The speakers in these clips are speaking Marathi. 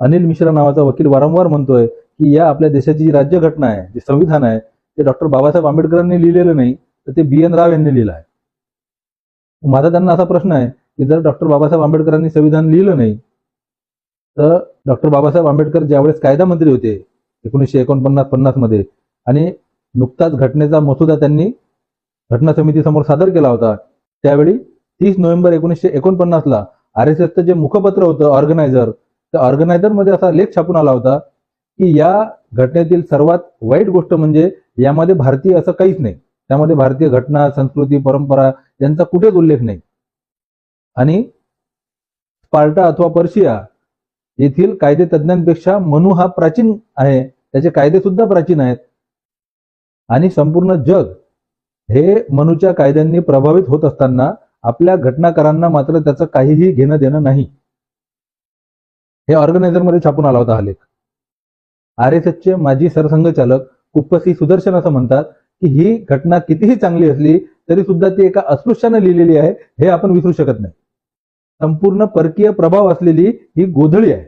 अनिल मिश्रा नावाचा वकील वारंवार म्हणतोय की या आपल्या देशाची जी राज्यघटना आहे, जे संविधान आहे, ते डॉक्टर बाबासाहेब आंबेडकरांनी लिहिलेलं नाही, तर ते BN राव यांनी लिहिलं आहे. माझा त्यांना असा प्रश्न आहे की जर डॉक्टर बाबासाहेब आंबेडकरांनी संविधान लिहिलं नाही, तर डॉक्टर बाबासाहेब आंबेडकर ज्यावेळेस कायदा मंत्री होते 1949-50 मध्ये, आणि नुकताच घटनेचा मसुदा त्यांनी घटना समितीसमोर सादर केला होता, त्यावेळी 30 नोव्हेंबर 1949ला RSSचं जे मुखपत्र होतं ऑर्गनायझर, त्या ऑर्गनायझरमध्ये असा लेख छापून आला होता की या घटनेतील सर्वात वाईट गोष्ट म्हणजे यामध्ये भारतीय असं काहीच नाही, त्यामध्ये भारतीय घटना, संस्कृती, परंपरा यांचा कुठेच उल्लेख नाही. आणि स्पार्टा अथवा पर्शिया येथील कायदे तज्ञांपेक्षा मनु हा प्राचीन आहे, त्याचे कायदे सुद्धा प्राचीन आहेत, आणि संपूर्ण जग हे मनुच्या कायद्यांनी प्रभावित होत असताना आपल्या घटनाकारांना मात्र त्याचं काहीही घेणं देणं नाही. हे ऑर्गनायझरमध्ये छापून आला होता हा लेख. RSSचे माजी सरसंघचालक कुप्पसी सुदर्शन असं म्हणतात की ही घटना कितीही चांगली असली तरी सुद्धा ती एका अस्पृश्याने लिहिलेली आहे, हे आपण विसरू शकत नाही. संपूर्ण परकीय प्रभाव असलेली ही गोधळी आहे.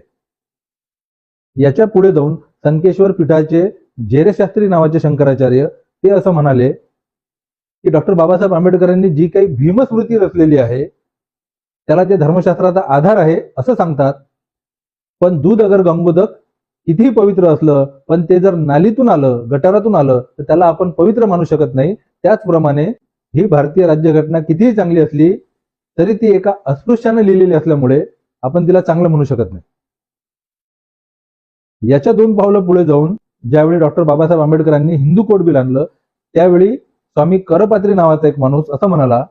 याच्या पुढे जाऊन संकेश्वर पीठाचे जेरेशास्त्री नावाचे शंकराचार्य ते असं म्हणाले की डॉक्टर बाबासाहेब आंबेडकरांनी जी काही भीमस्मृती रचलेली आहे त्याला ते धर्मशास्त्राचा आधार आहे असं सांगतात. पण दूध अगर गंगोदक कितीही पवित्र असलं पण ते जर नालीतून आलं, गटारातून आलं, तर त्याला आपण पवित्र मानू शकत नाही. त्याचप्रमाणे ही भारतीय राज्यघटना कितीही चांगली असली तरी ती एका अस्पृश्याने लिहिलेली असल्यामुळे आपण तिला चांगलं म्हणू शकत नाही. याच्या 2 पावलं पुढे जाऊन ज्यावेळी डॉक्टर बाबासाहेब आंबेडकरांनी हिंदू कोड बिल आणलं, त्यावेळी स्वामी करपात्री नावाचा एक माणूस असं म्हणाला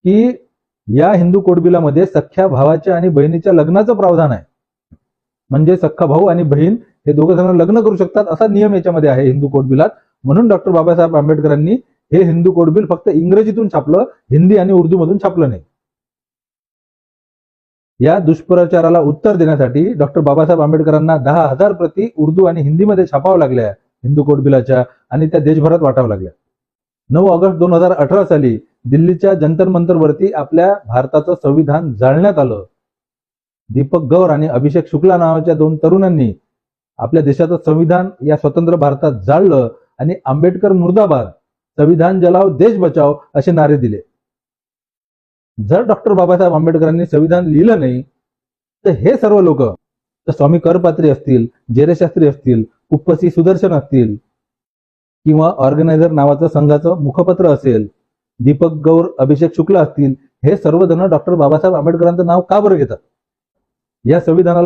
की या हिंदू कोड बिलामध्ये सख्ख्या भावाच्या आणि बहिणीच्या लग्नाचं प्रावधान आहे, म्हणजे सख्खा भाऊ आणि बहीण हे दोघं जण लग्न करू शकतात असा नियम याच्यामध्ये आहे हिंदू कोड बिलात. म्हणून डॉक्टर बाबासाहेब आंबेडकरांनी हे हिंदू कोड बिल फक्त इंग्रजीतून छापलं, हिंदी आणि उर्दू मधून छापलं नाही. या दुष्प्रचाराला उत्तर देण्यासाठी डॉक्टर बाबासाहेब आंबेडकरांना 10,000 प्रती उर्दू आणि हिंदीमध्ये छापावं लागल्या हिंदू कोड बिलाच्या, आणि त्या देशभरात वाटावं लागल्या. 9 ऑगस्ट 2018 साली दिल्लीच्या जंतर मंतरवरती आपल्या भारताचं संविधान जाळण्यात आलं. दीपक गौर आणि अभिषेक शुक्ला नावाच्या 2 तरुणांनी आपल्या देशाचं संविधान या स्वतंत्र भारतात जाळलं आणि आंबेडकर मुर्दाबाद, संविधान जलाव, देश बचाव असे नारे दिले. जर डॉक्टर बाबासाहेब आंबेडकरांनी संविधान लिहिलं नाही तर हे सर्व लोक, तर स्वामी करपात्री असतील, जेरेशास्त्री असतील, कुप्पसी सुदर्शन असतील, किंवा ऑर्गनायझर नावाचं संघाचं मुखपत्र असेल, दीपक गौर, अभिषेक शुक्ला असतील, हे सर्वजण डॉक्टर बाबासाहेब आंबेडकरांचं नाव का बरं घेतात? या संविधानाला